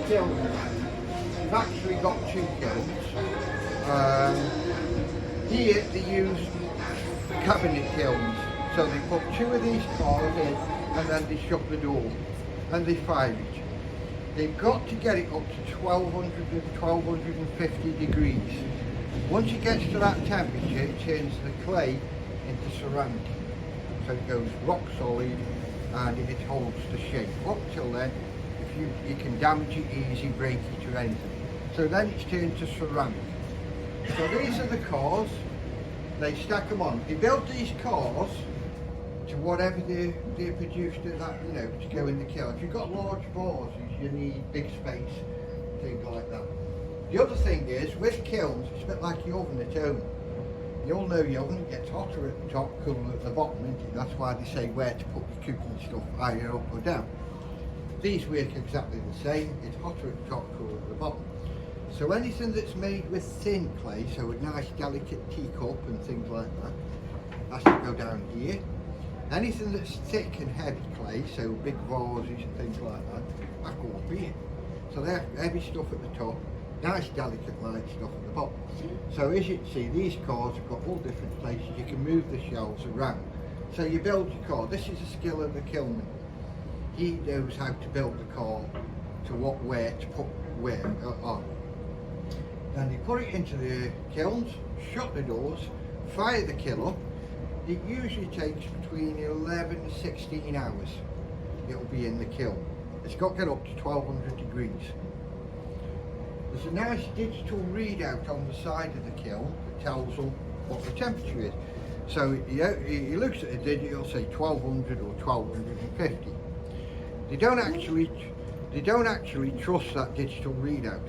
kilns. We've actually got two kilns. Here they use cabinet kilns. So they put two of these cars in and then they shut the door and they fire it. They've got to get it up to 1200 and 1250 degrees. Once it gets to that temperature, it turns the clay into ceramic. So it goes rock solid and it holds the shape. Up till then, if you can damage it easy, break it or anything. So then it's turned to ceramic. So these are the cars. They stack them on. They build these cars to whatever they're produced at that, you know, to go in the kiln. If you've got large bars, you need big space, things like that. The other thing is, with kilns, it's a bit like your oven at home. You all know your oven gets hotter at the top, cooler at the bottom, isn't it? That's why they say where to put the cooking stuff, either up or down. These work exactly the same. It's hotter at the top, cooler at the bottom. So anything that's made with thin clay, so a nice delicate teacup and things like that, has to go down here. Anything that's thick and heavy clay, so big vases and things like that, back up here. So they're heavy stuff at the top, nice delicate light stuff at the bottom. So as you can see, these cars have got all different places. You can move the shelves around. So you build your car. This is a skill of the kilnman. He knows how to build the car to where to put where on. Then you put it into the kilns, shut the doors, fire the kiln up. It usually takes between 11 and 16 hours. It'll be in the kiln. It's got to get up to 1200 degrees. There's a nice digital readout on the side of the kiln that tells them what the temperature is. So he looks at the digit, it'll say 1200 or 1250. They don't actually trust that digital readout.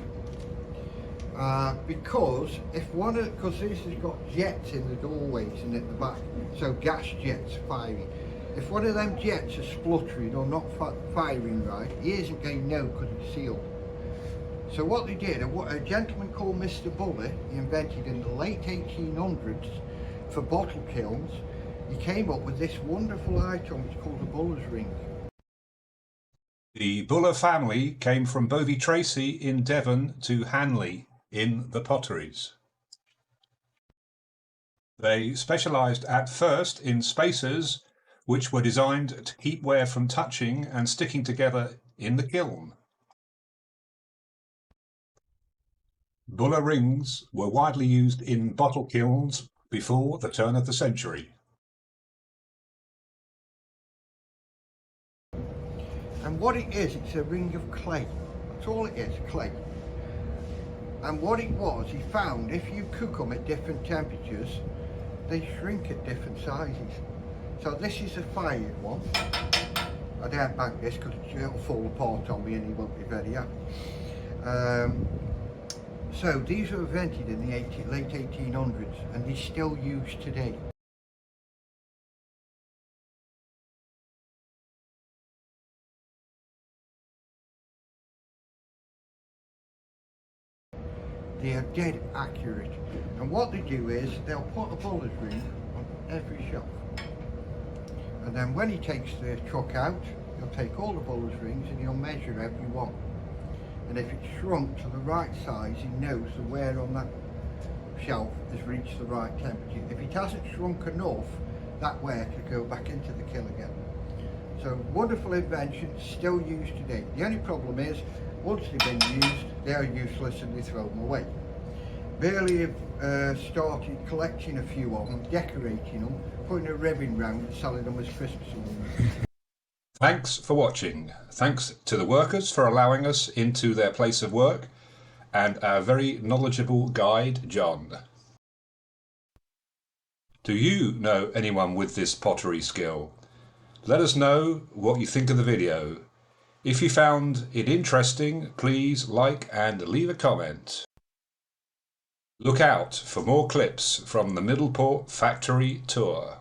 Because this has got jets in the doorways and at the back, so gas jets firing. If one of them jets are spluttering or not firing right, he isn't going to know because it's sealed. So what they did, a gentleman called Mr. Burleigh, he invented in the late 1800s for bottle kilns, he came up with this wonderful item, it's called a Buller's ring. The Burleigh family came from Bovey Tracy in Devon to Hanley in the potteries. They specialised at first in spacers which were designed to keep ware from touching and sticking together in the kiln. Burleigh rings were widely used in bottle kilns before the turn of the century. And what it is, it's a ring of clay. That's all it is, clay. And what it was, he found if you cook them at different temperatures, they shrink at different sizes. So this is a fired one. I don't bank this because it'll fall apart on me and he won't be very happy. So these were invented in the late 1800s and they're still used today. They are dead accurate, and what they do is they'll put a Buller's ring on every shelf, and then when he takes the truck out, he'll take all the Buller's rings and he'll measure every one, and if it's shrunk to the right size, he knows the wear on that shelf has reached the right temperature. If it hasn't shrunk enough, that wear could go back into the kiln again. So wonderful invention, still used today. The only problem is, once they've been used, they are useless and they throw them away. Burleigh started collecting a few of them, decorating them, putting a ribbon round and selling them as Christmas ornaments. Thanks for watching. Thanks to the workers for allowing us into their place of work, and our very knowledgeable guide, John. Do you know anyone with this pottery skill? Let us know what you think of the video. If you found it interesting, please like and leave a comment. Look out for more clips from the Middleport Factory Tour.